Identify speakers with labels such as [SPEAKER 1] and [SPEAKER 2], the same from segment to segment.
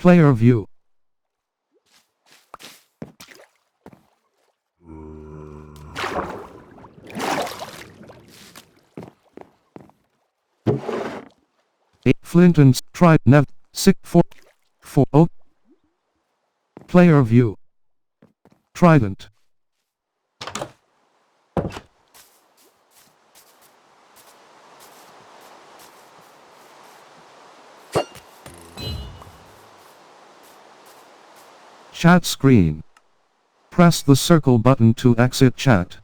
[SPEAKER 1] Player view. Flint and try nev 6 4 4 0. Player view. Trident. Chat screen. Press the circle button to exit chat.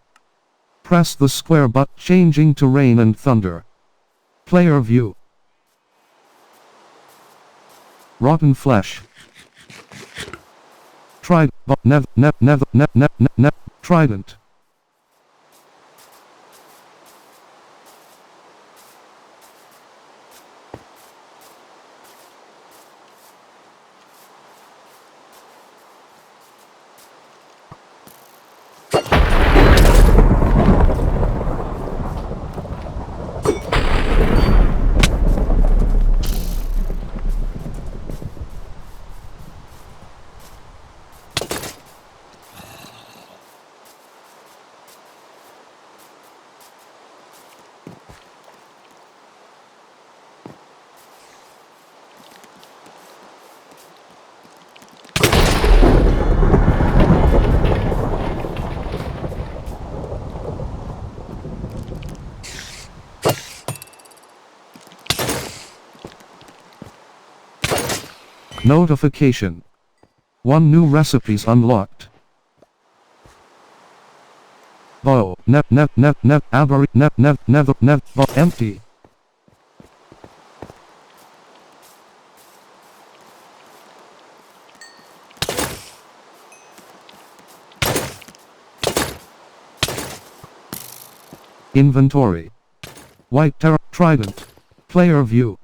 [SPEAKER 1] Press the square button changing to rain and thunder. Player view. Rotten flesh. Trident. Trident. Notification. 1 new recipes unlocked. Bow. Empty. Inventory. White Terror. Trident. Player view.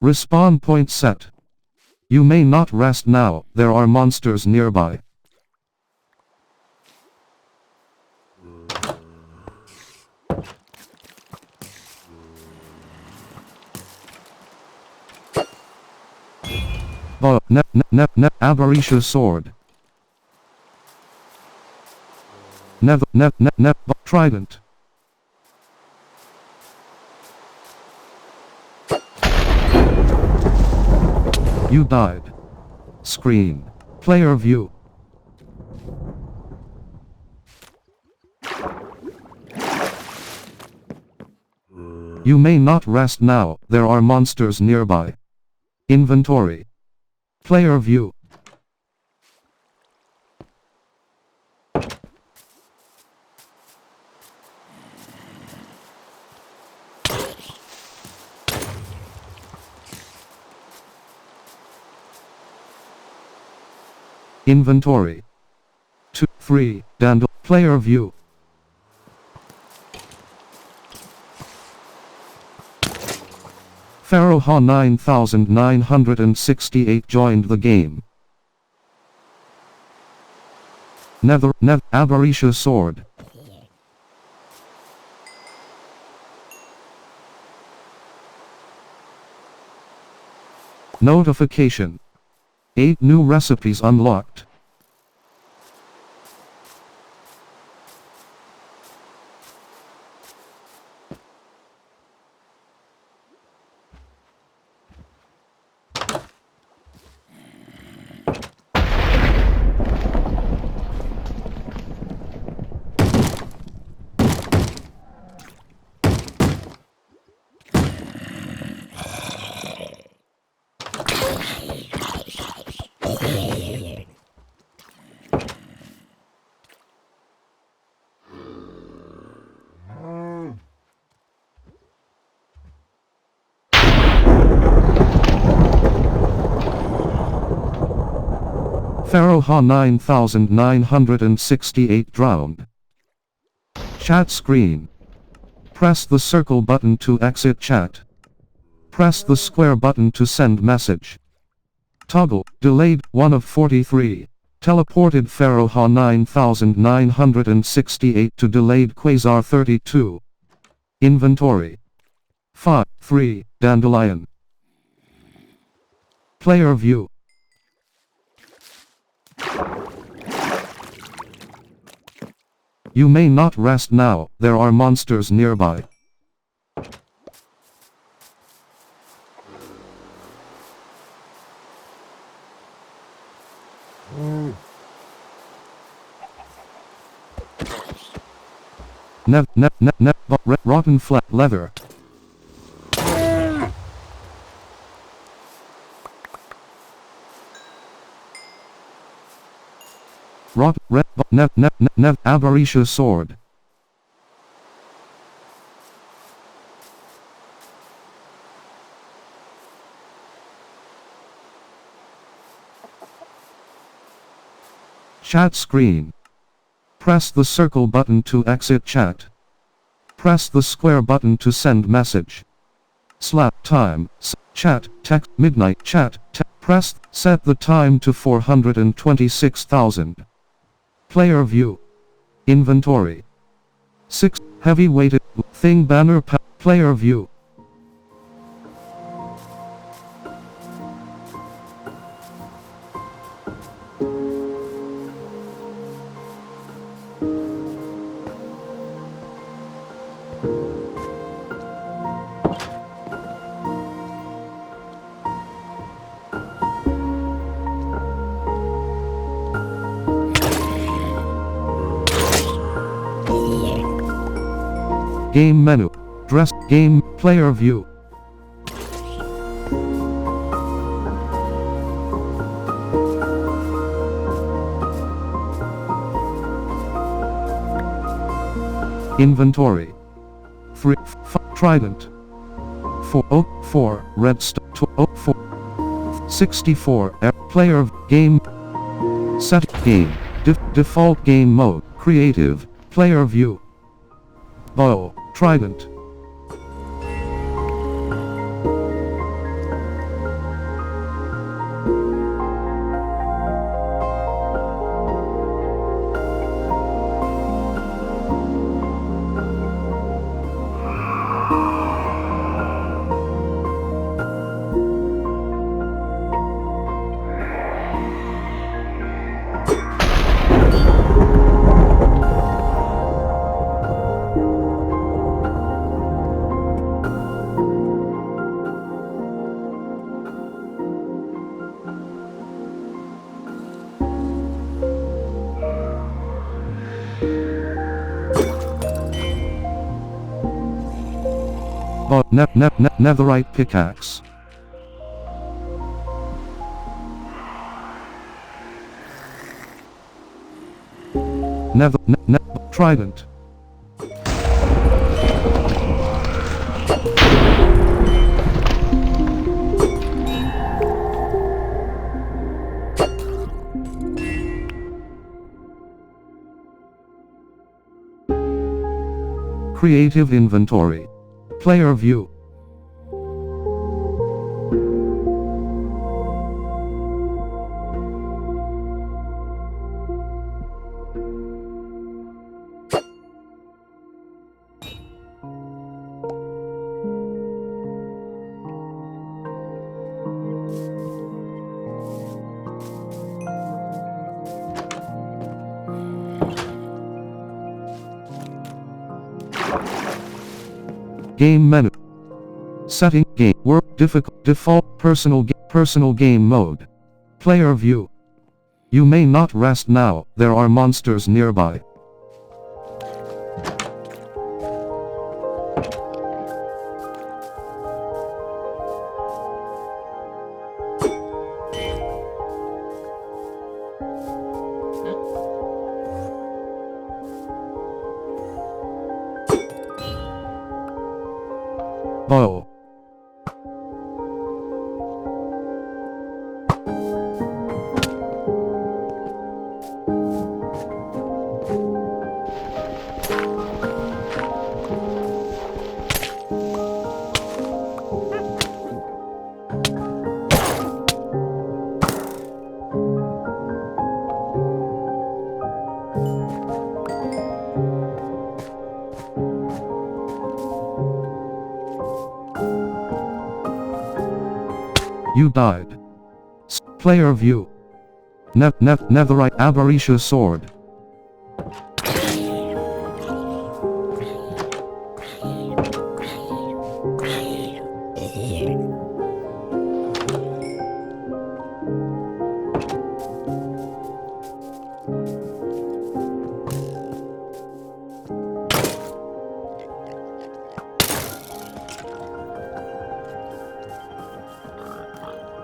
[SPEAKER 1] Respawn point set. You may not rest now, there are monsters nearby. Avaricious sword. Trident. You died. Screen. Player view. You may not rest now, there are monsters nearby. Inventory. Player view. Inventory. 2, 3, Dandel. Player view. Pharaoh 9968 joined the game. Abarisha sword. Notification. 8 new recipes unlocked. Pharaoh 9968 drowned. Chat screen. Press the circle button to exit chat. Press the square button to send message. Toggle, delayed, 1 of 43. Teleported Pharaoh 9968 to delayed Quasar 32. Inventory. 5, 3, Dandelion. Player view. You may not rest now, there are monsters nearby. Rotten flat leather. Abarisha sword. Chat screen. Press the circle button to exit chat. Press the square button to send message. Slap time, chat, text, midnight, chat, press, set the time to 426,000. Player view. Inventory. 6, heavy weighted, thing banner, player view. Game menu. Dress, game, player view. Inventory. 3, trident. 4, oak, 4, red star, 4, 64, player, game, set, game, default game mode, creative, player view. Bow, trident. Netherite pickaxe. Trident. Creative inventory. Player view. Game menu. Setting game work difficult default personal game mode. Player view. You may not rest now, there are monsters nearby. Bow. You died. Player view. Netherite Aberration sword.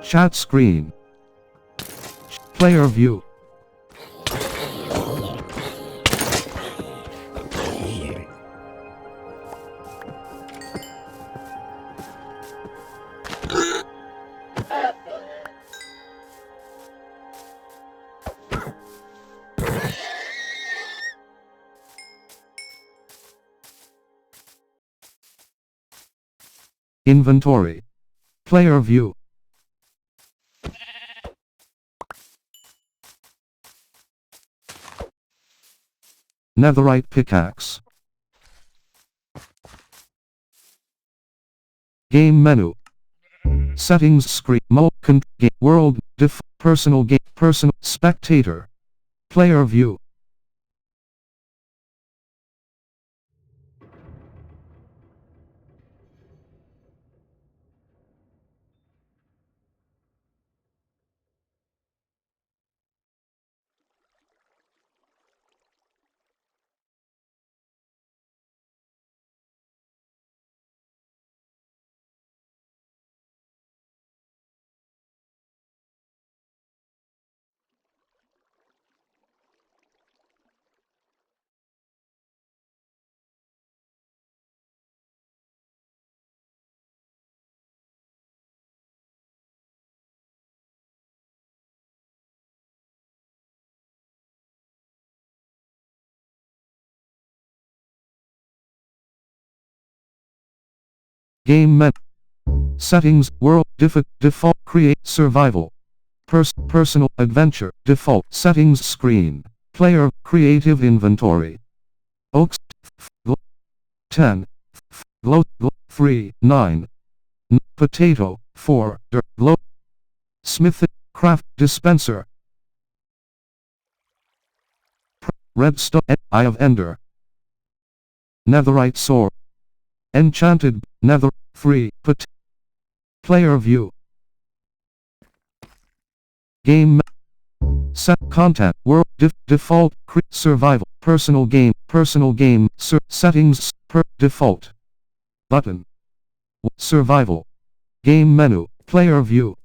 [SPEAKER 1] Chat screen. Player view. Inventory. Player view. Netherite pickaxe. Game menu. Settings screen. Game world. Personal game. Personal spectator. Player view. Game menu. Settings. World. Default. Create. Survival. Personal. Adventure. Default. Settings screen. Player. Creative inventory. Oaks. 10. 3. 9. Potato. 4. Smith. Craft. Dispenser. Redstone. Eye of Ender. Netherite sword. Enchanted. Nether. 3. Player view. Game. Set content. World. Default. Survival. Personal game. Settings. Default. Button. Survival. Game menu. Player view.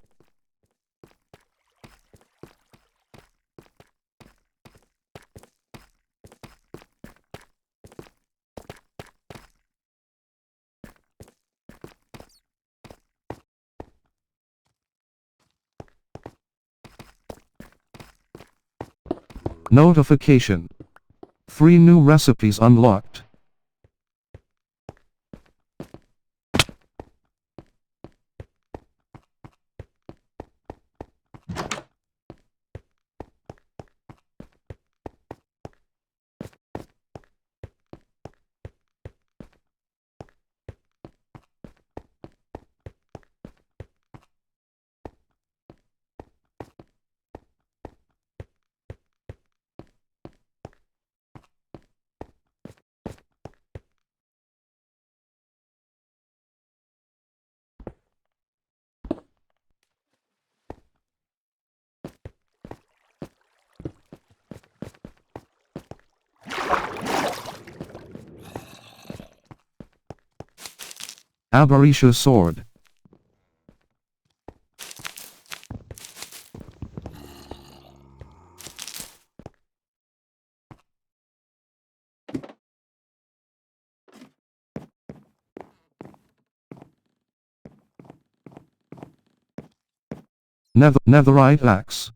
[SPEAKER 1] Notification. 3 new recipes unlocked. Aberration sword. Netherite axe.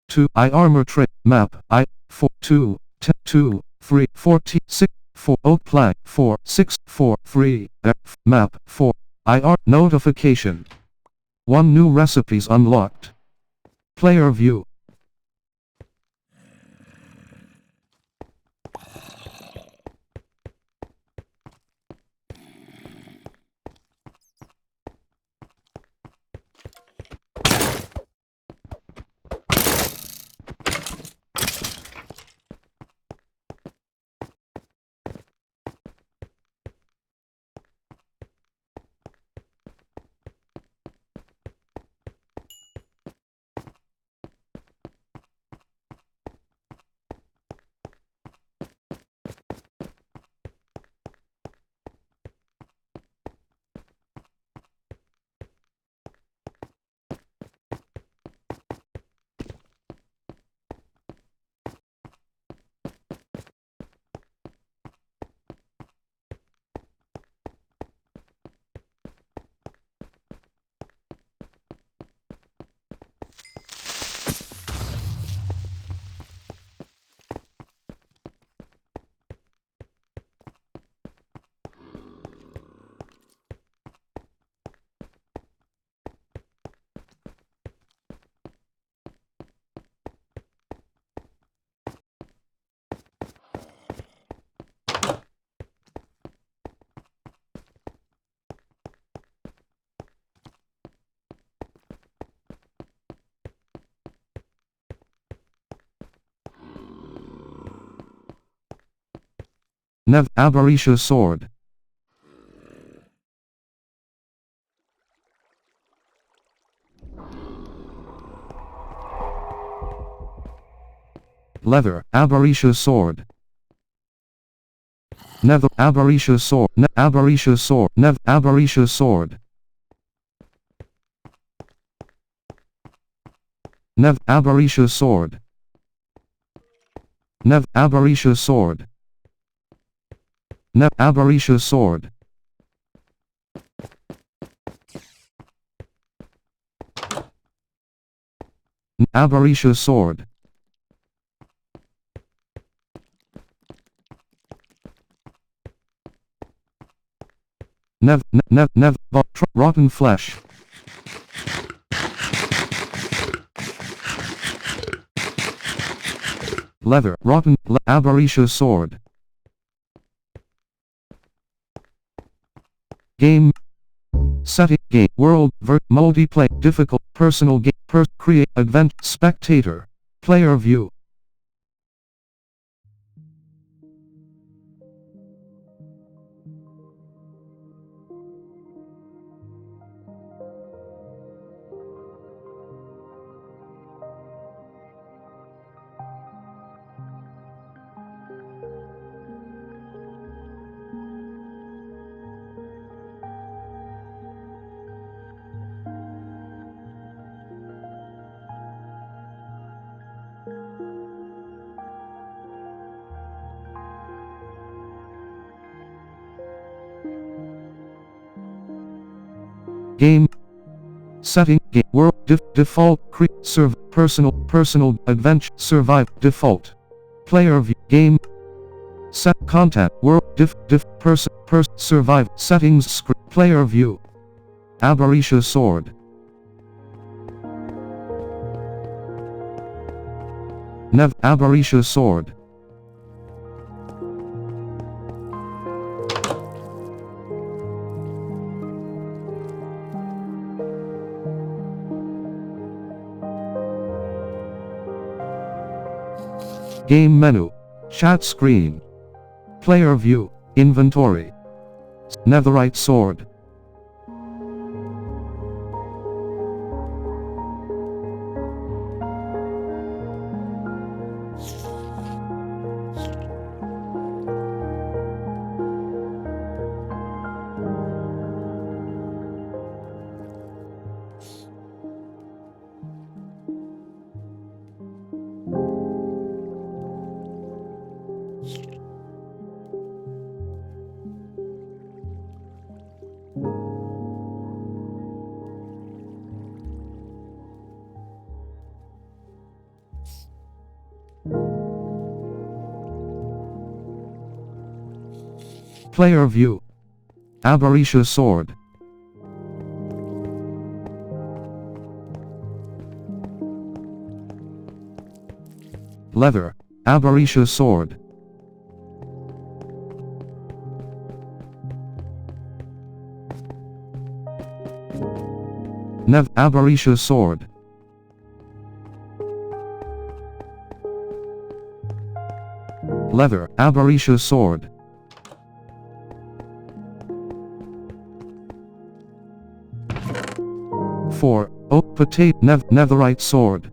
[SPEAKER 1] 2 I armor trait map I 4 2 10 2 3 14 6 4 oak plank 4 6 4 3 F map 4 IR notification. 1 new recipes unlocked. Player view. Aberration sword. Leather aberration sword. Nether aberration sword. Aberration sword. Aberration sword. Aberration sword. Aberration sword. Aberration sword. Aberration sword. Rotten flesh. Leather rotten aberration sword. Game setting game world multiplayer difficult personal game create event spectator player view. Game setting game world default serve personal adventure survive default player view game set content world survive settings script player view. Aberration sword. Aberration sword. Game menu. Chat screen. Player view. Inventory. Netherite sword. Player view. Aberration sword. Leather. Aberration sword. Aberration sword. Leather. Aberration sword. Four. Oak potato. Netherite sword.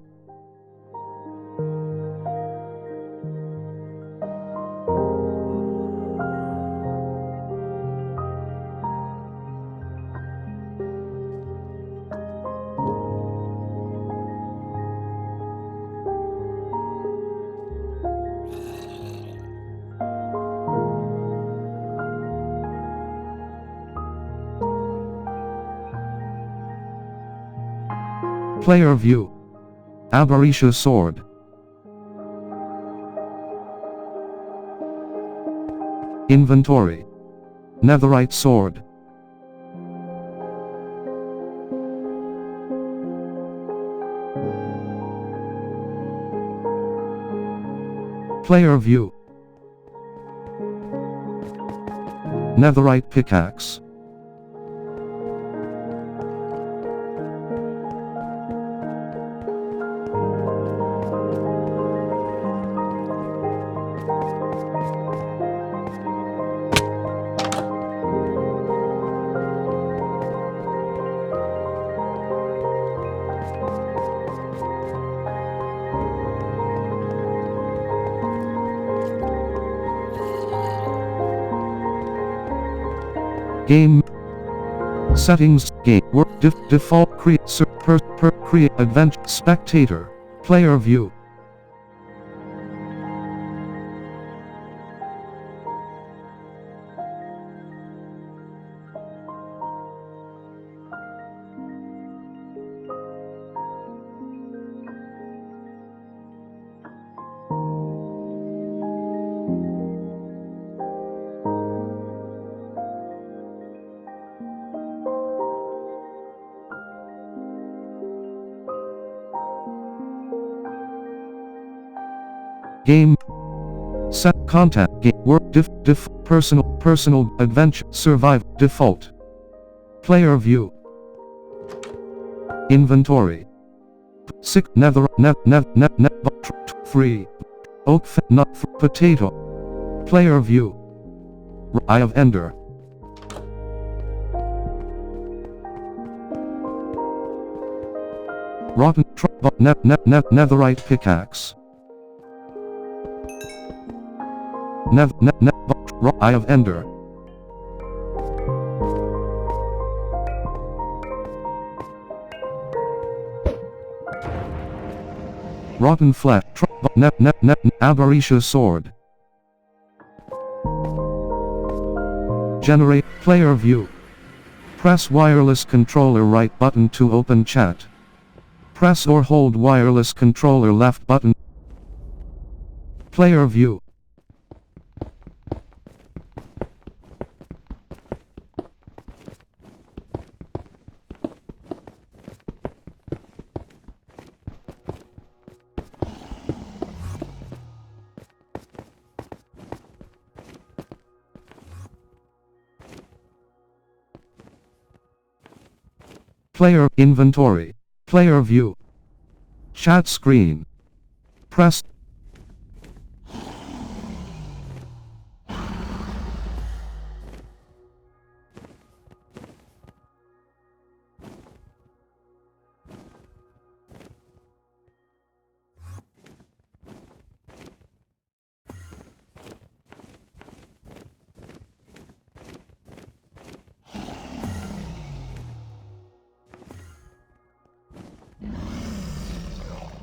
[SPEAKER 1] Player view. Aberration sword. Inventory. Netherite sword. Player view. Netherite pickaxe. Game settings. Game work default create create adventure spectator. Player view. Game set content game work personal adventure survive default. Player view. Inventory. Sick nether free oak nut potato. Player view. Eye of Ender. Rotten netherite pickaxe. Eye of Ender. Rotten flesh. Aberration sword. Generate player view. Press wireless controller right button to open chat. Press or hold wireless controller left button. Player view. Player inventory. Player view. Chat screen. Press.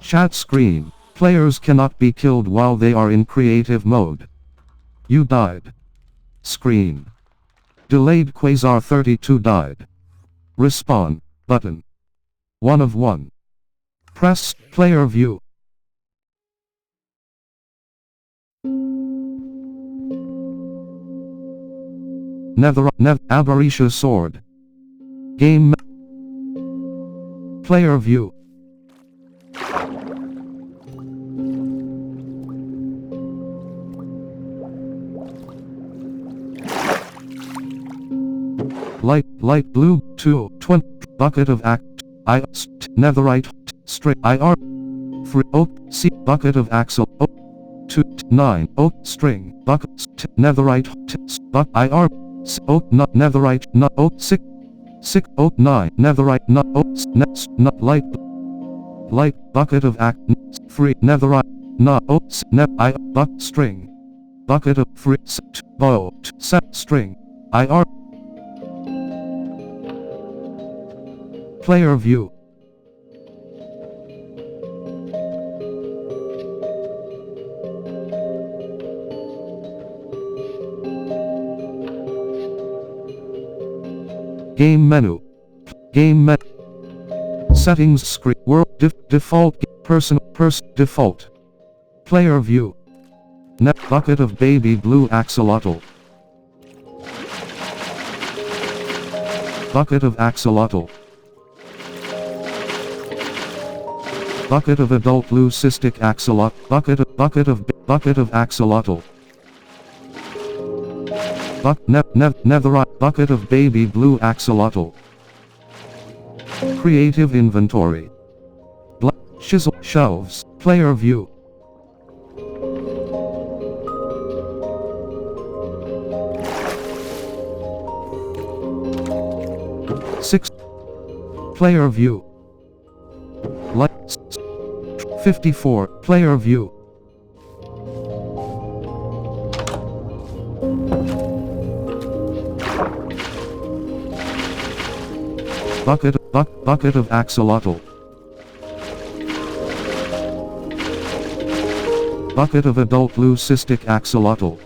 [SPEAKER 1] Chat screen. Players cannot be killed while they are in creative mode. You died. Screen. Delayed Quasar 32 died. Respawn button. 1 of 1. Press player view. Abarisha sword. Game. Player view. Light blue 2 20 bucket of act netherite straight IR free oak C bucket of axle oak 2 9 oak string bucket netherite buck IR oak nut netherite nut oak 6 oak 9 netherite nut oak nut light bucket of act free netherite nut oak net I buck string bucket of free bow set string IR. Player view. Game menu. Game menu. Settings screen. World default default. Player view. Net bucket of baby blue axolotl. Bucket of axolotl. Bucket of adult leucistic axolotl. Bucket of axolotl. Netherite bucket of baby blue axolotl. Creative inventory. Chisel shelves. Player view. Six. Player view. Lights. 54. Player view. Bucket of axolotl. Bucket of adult leucistic axolotl.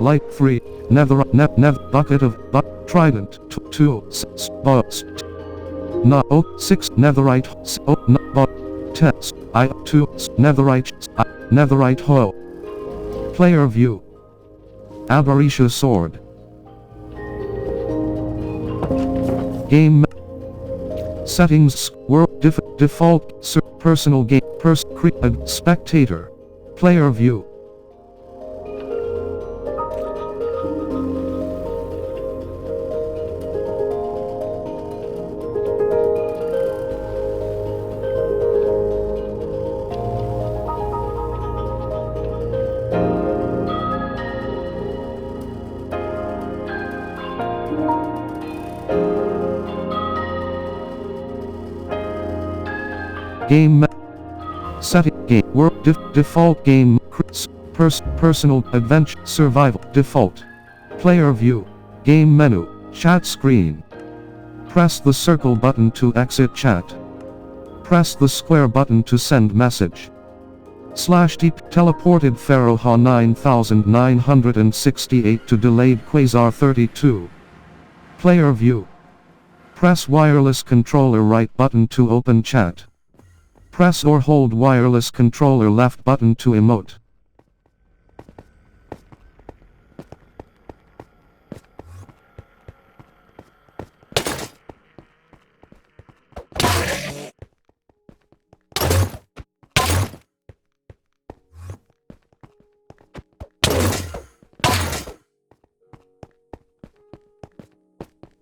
[SPEAKER 1] Light free. Bucket of trident. 2 not oak 6 netherite oak not test I 2 netherite hoe. Player view. Abarisha sword. Game settings world default personal game spectator. Player view. Game setting game world default game personal adventure survival default. Player view. Game menu. Chat screen. Press the circle button to exit chat. Press the square button to send message. /T teleported Pharaoh 9968 to delayed Quasar 32. Player view. Press wireless controller right button to open chat. Press or hold wireless controller left button to emote.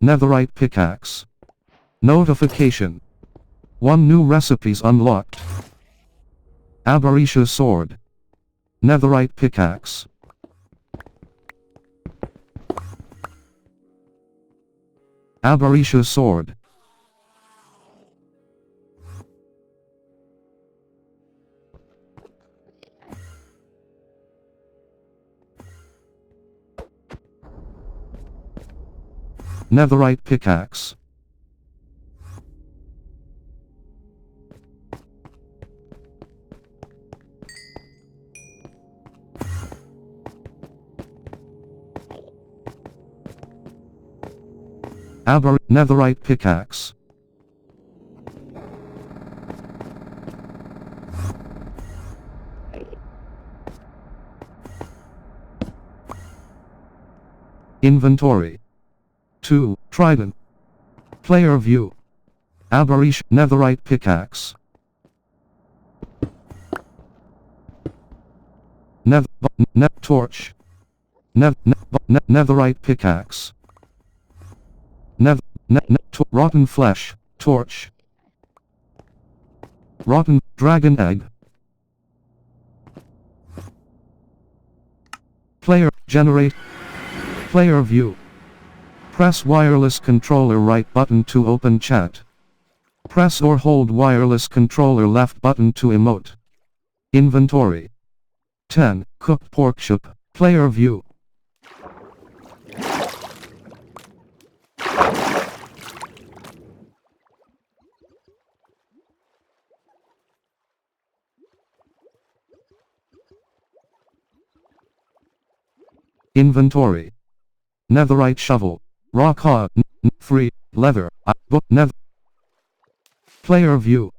[SPEAKER 1] Netherite pickaxe. Notification. 1 new recipes unlocked. Abarisha sword. Netherite pickaxe. Abarisha sword. Netherite pickaxe. Netherite pickaxe. Inventory. 2. Trident. Player view. Aberration. Netherite pickaxe. Torch. Netherite pickaxe. Rotten flesh. Torch. Rotten dragon egg. Player generate. Player view. Press wireless controller right button to open chat. Press or hold wireless controller left button to emote. Inventory. 10. Cooked pork chop. Player view. Inventory. Netherite shovel. Rock hard. Free. Leather. Book. Player view.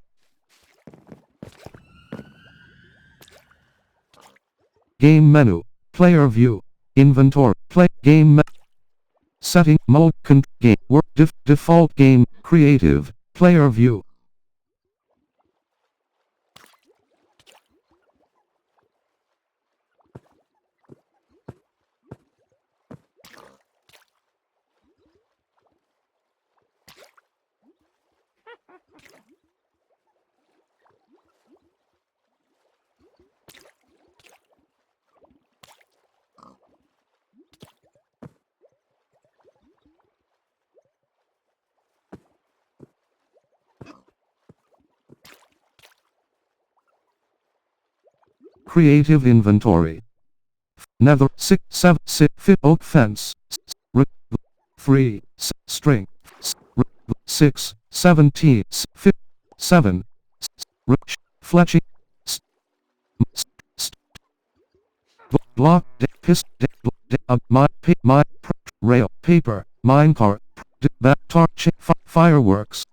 [SPEAKER 1] Game menu. Player view. Inventory. Play. Game setting. Mode. Game. Work. Default game. Creative. Player view. Creative inventory. Nether 6 7 6 5 oak fence. Free string 6 17 7 fletching block piss my rail paper minecart torch fireworks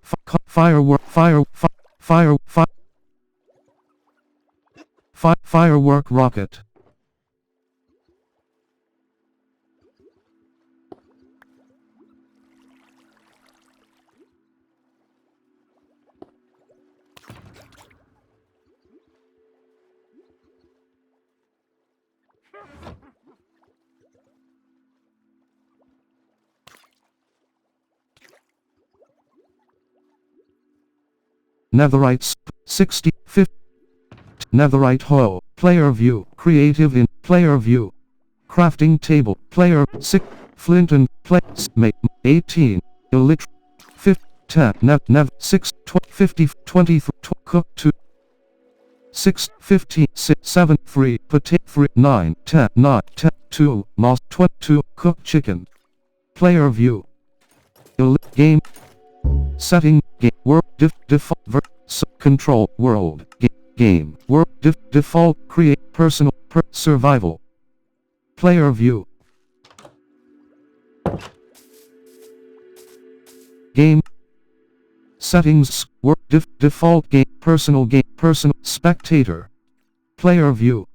[SPEAKER 1] firework rocket. Netherite 60 50 Netherite hoe. Player view. Creative in player view. Crafting table. Player 6 flint and place. Make 18 elit 50 10 nev 6 50 20 cook 2 6 15 6 7 free potato free 9 10 9 10 2 moss 22 cooked chicken. Player view. Game setting game world default control world game world default create personal survival. Player view. Game settings world default game personal spectator. Player view.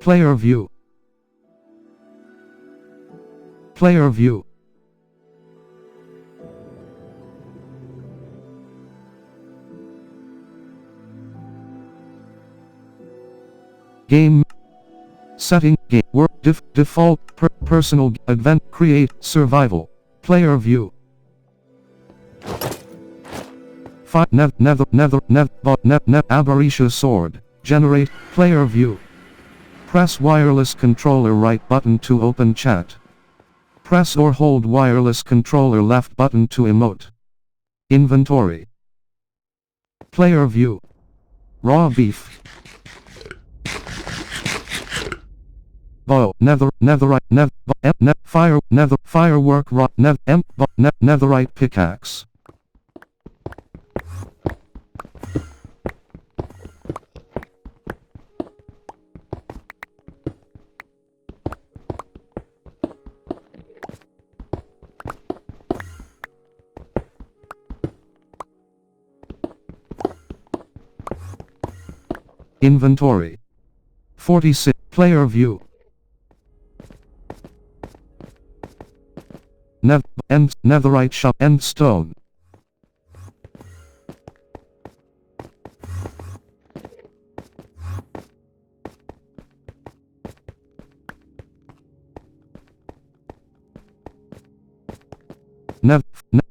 [SPEAKER 1] Player view. Player view. Game. Setting. Game. Work. Default. Personal. Event. Create. Survival. Player view. Aberration sword. Generate. Player view. Press wireless controller right button to open chat. Press or hold wireless controller left button to emote. Inventory. Player view. Raw beef. Bow. Netherite. Firework. Netherite pickaxe. Inventory. 46. Player view. Netherite shop. End stone.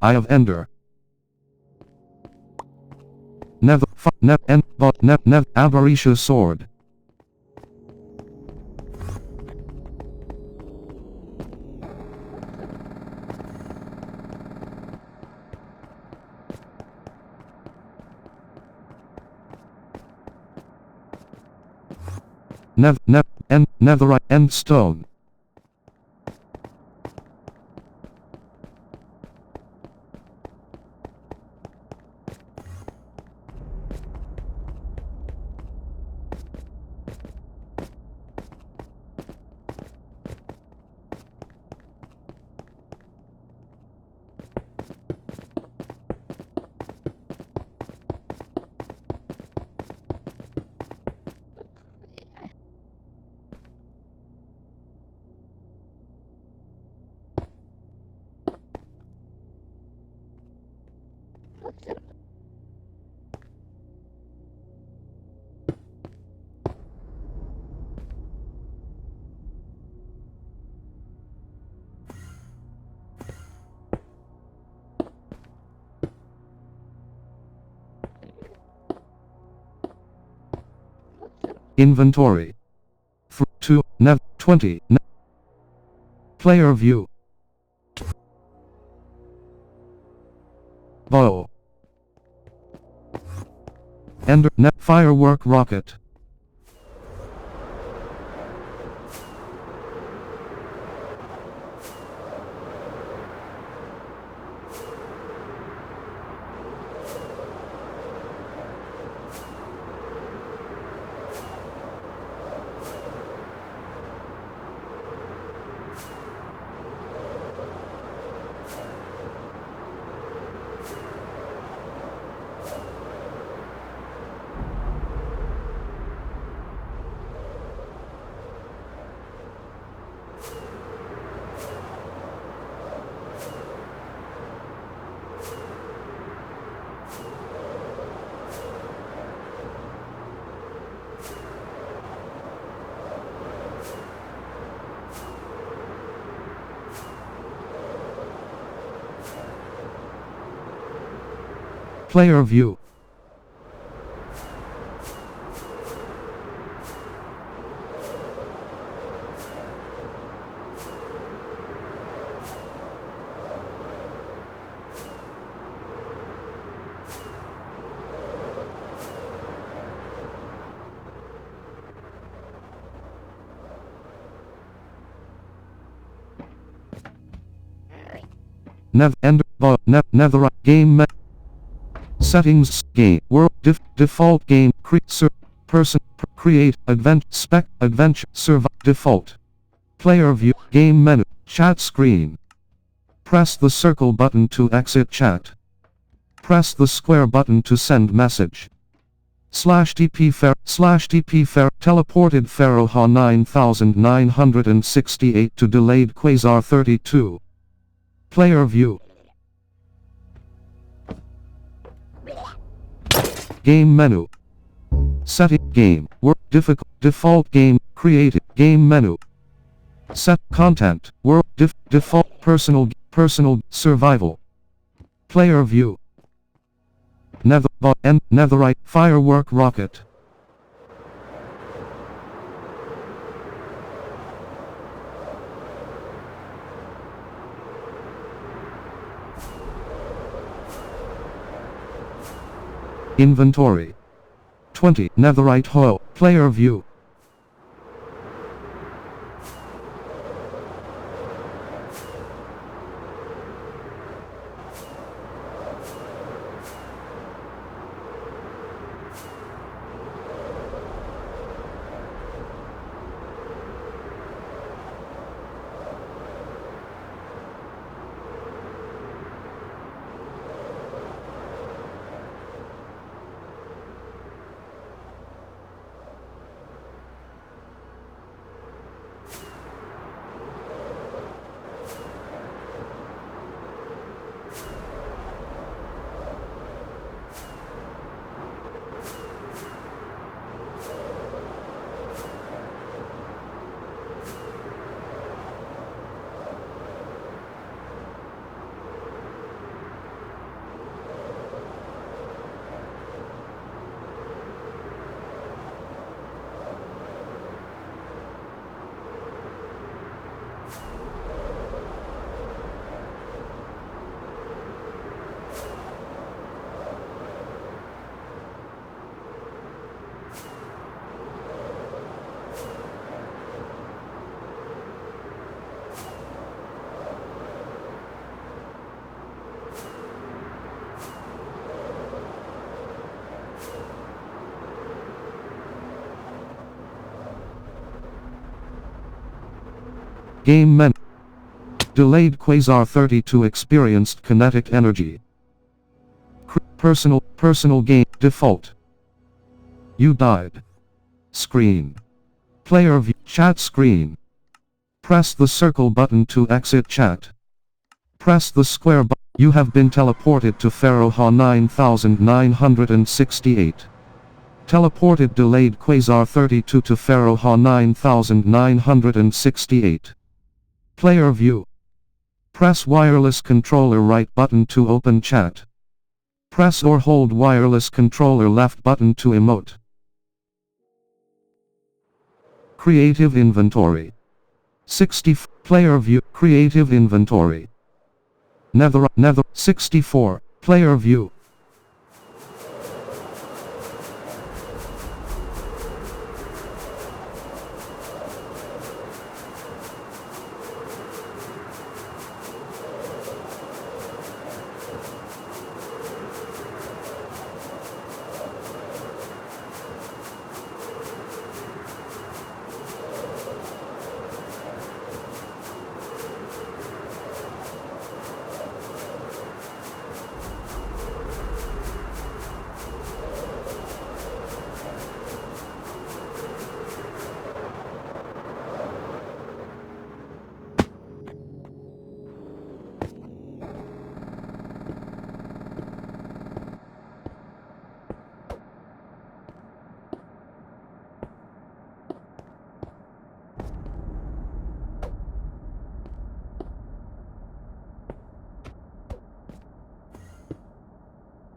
[SPEAKER 1] Eye of Ender. Aberration sword. Netherite. End stone. Inventory. 2. 20. Player view. Bow. Ender. Firework rocket. Player view. Netherite game. Settings. Game. World. Default game. Person. Create. Adventure. Survive. Default. Player view. Game menu. Chat screen. Press the circle button to exit chat. Press the square button to send message. /dp teleported Pharaoh 9968 to delayed Quasar 32. Player view. Game menu. Setting game. Work difficult. Default game. Creative. Game menu. Set content. World default personal survival. Player view. Netherite firework rocket. Inventory. 20 netherite hoe. Player view. Game menu. Delayed Quasar 32 experienced kinetic energy. Personal game default. You died. Screen. Player view. Chat screen. Press the circle button to exit chat. Press the square button. You have been teleported to Pharaoh 9968. Teleported delayed Quasar 32 to Pharaoh 9968. Player view. Press wireless controller right button to open chat. Press or hold wireless controller left button to emote. Creative inventory. 60 player view. Creative inventory. Nether 64 player view.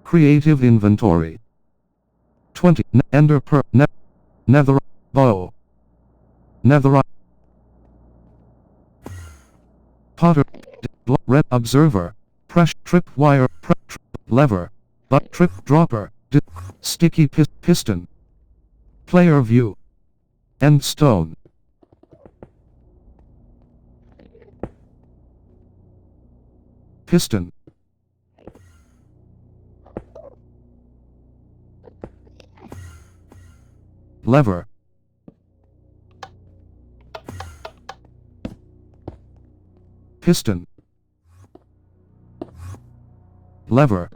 [SPEAKER 1] Creative inventory. 20 Ender per Nether bow. Netherite Potter Red observer. Press trip wire lever. But trip dropper. Sticky piston. Player view. End stone. Piston. Lever. Piston. Lever.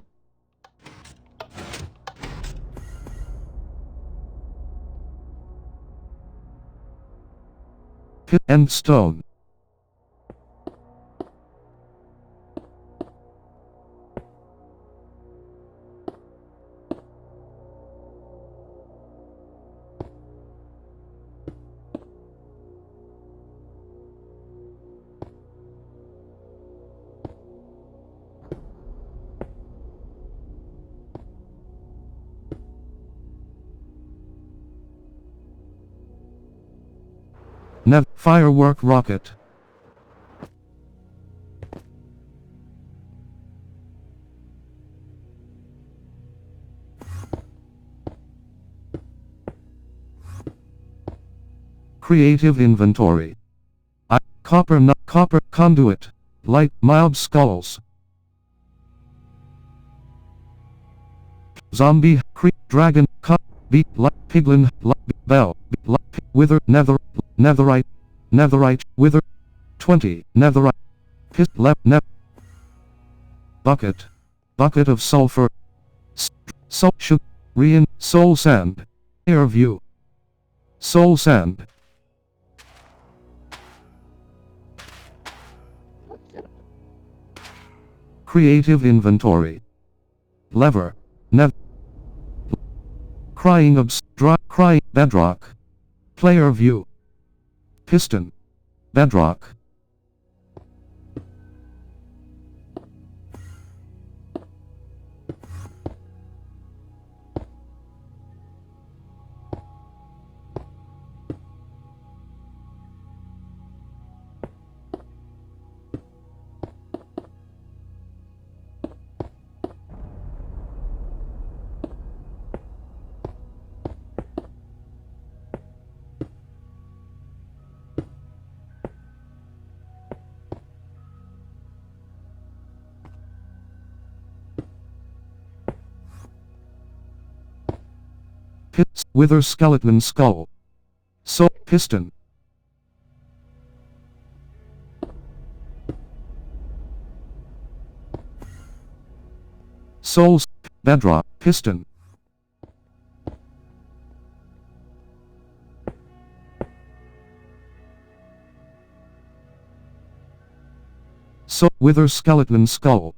[SPEAKER 1] End stone. Firework rocket. Creative inventory. Copper conduit. Light mild skulls. Zombie dragon beat piglin bell wither netherite wither 20 netherite bucket of sulfur soul sand air view soul sand creative inventory lever crying bedrock player view piston bedrock wither skeleton skull piston soul bedrock piston wither skeleton skull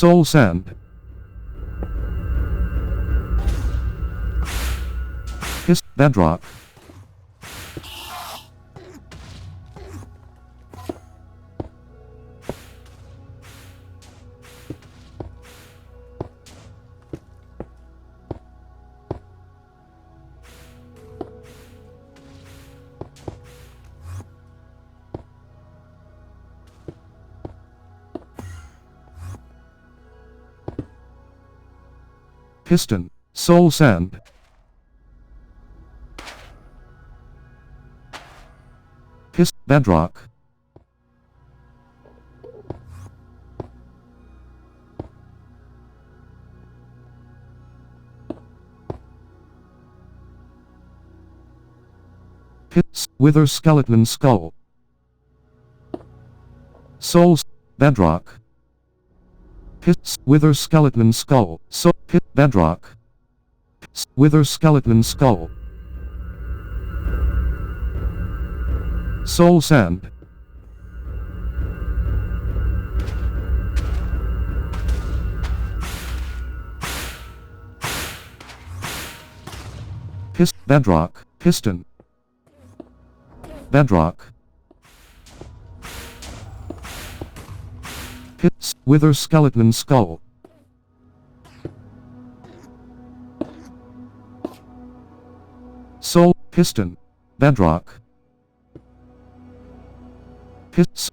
[SPEAKER 1] soul sand bedrock piston soul sand bedrock wither skeleton skull soul bedrock wither skeleton skull bedrock wither skeleton skull soul sand bedrock piston bedrock wither skeleton skull soul piston bedrock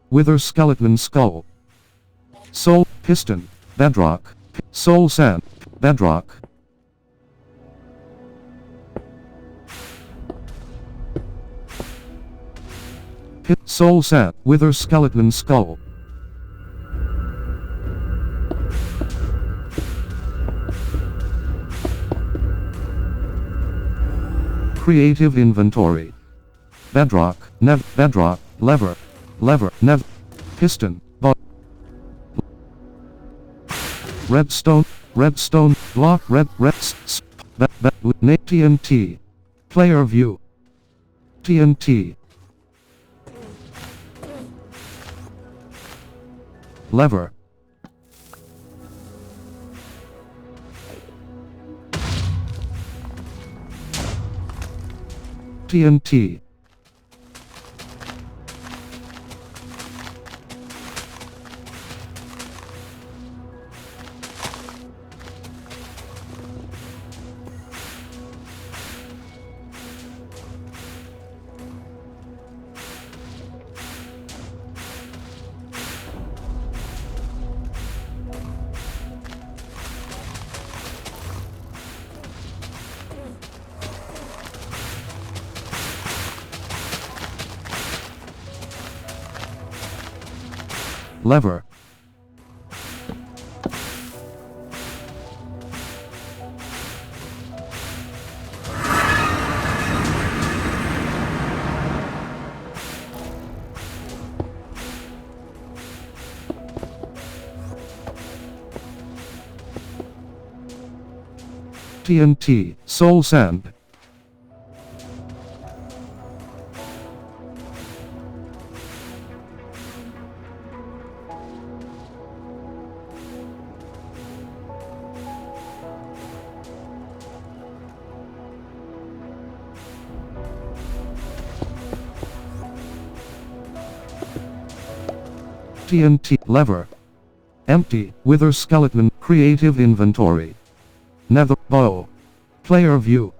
[SPEAKER 1] wither skeleton skull soul piston bedrock soul sand bedrock soul sand wither skeleton skull creative inventory bedrock bedrock lever piston redstone, redstone, block, TNT. Player view. TNT. Lever. TNT. Lever. TNT, soul sand. TNT, lever. Empty, wither skeleton, creative inventory. Nether, bow. Player view.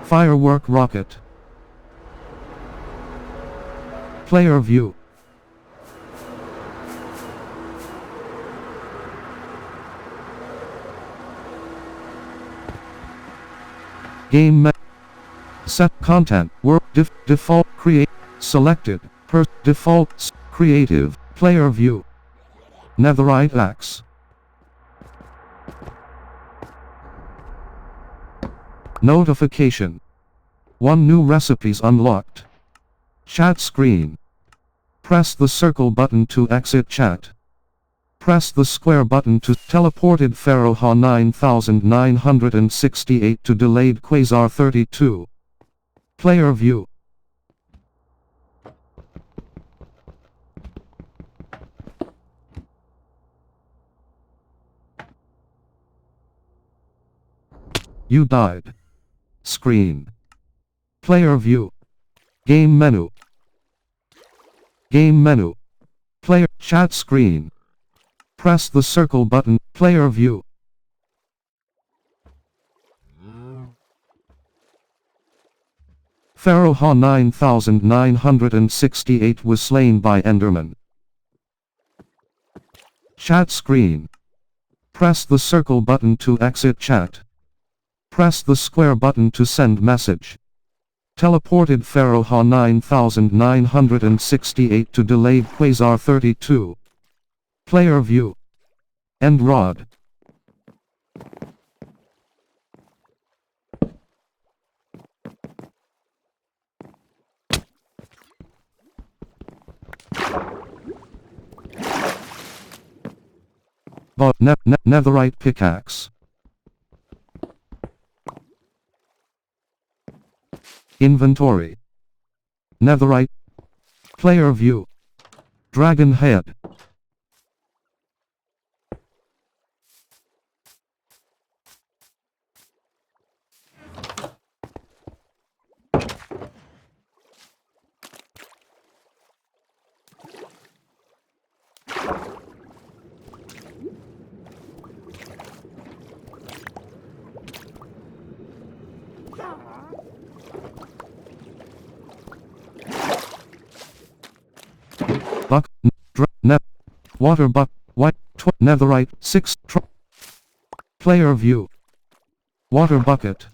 [SPEAKER 1] Firework rocket. Player view. Game set content work default create selected per default creative player view. Netherite axe. Notification. 1 new recipes unlocked. Chat screen. Press the circle button to exit chat. Press the square button to teleported Pharaoh 9968 to delayed Quasar 32. Player view. You died. Screen. Player view. Game menu. Game menu. Player chat screen. Press the circle button, player view. Pharaoh 9968 was slain by Enderman. Chat screen. Press the circle button to exit chat. Press the square button to send message. Teleported Pharaoh 9968 to delayed Quasar 32. Player view. End rod. Netherite pickaxe. Inventory. Netherite. Player view. Dragon head. Buck, water buck, white, netherite, 6, player view. Water bucket.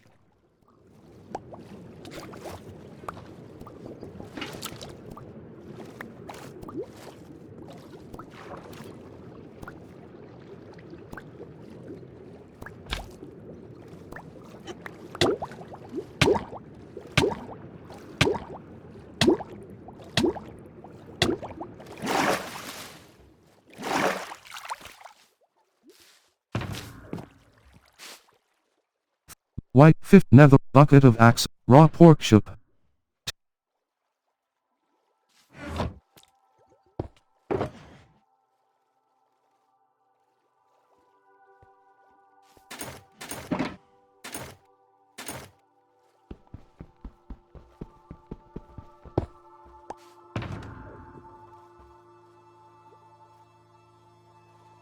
[SPEAKER 1] white, fifth, nether, bucket of axe, raw pork chop.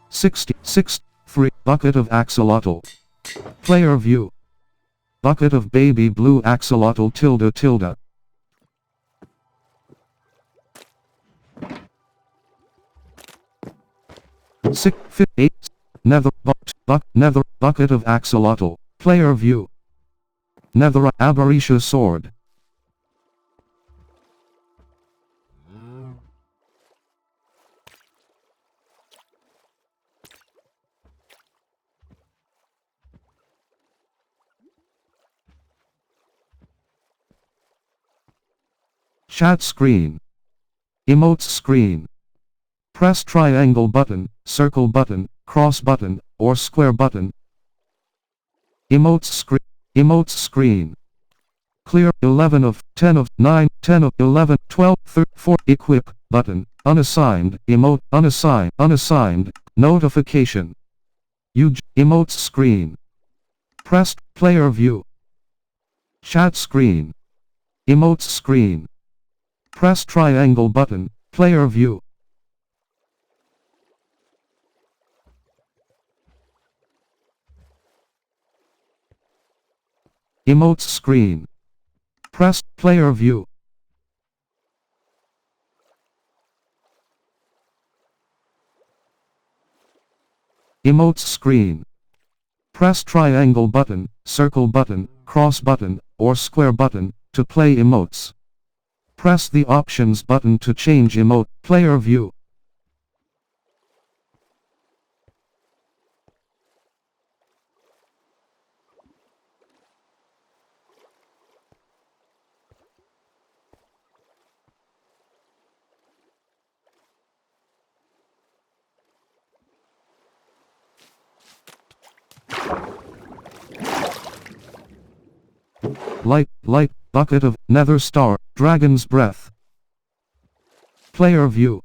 [SPEAKER 1] 66. 3. Bucket of axolotl. Player view. Bucket of baby blue axolotl tilde tilde. Six, 8. Nether, nether, bucket of axolotl. Player view. Nether, aberration sword. Chat screen. Emotes screen. Press triangle button, circle button, cross button, or square button. Emotes screen. Emotes screen. Clear 11 of 10 of 9 10 of 11 12 4 equip button. Unassigned emote unassigned notification. Emotes screen. Pressed player view. Chat screen. Emotes screen. Press triangle button, player view. Emotes screen. Press player view. Emotes screen. Press triangle button, circle button, cross button, or square button to play emotes. Press the options button to change emote player view. Light, bucket of nether star, dragon's breath. Player view.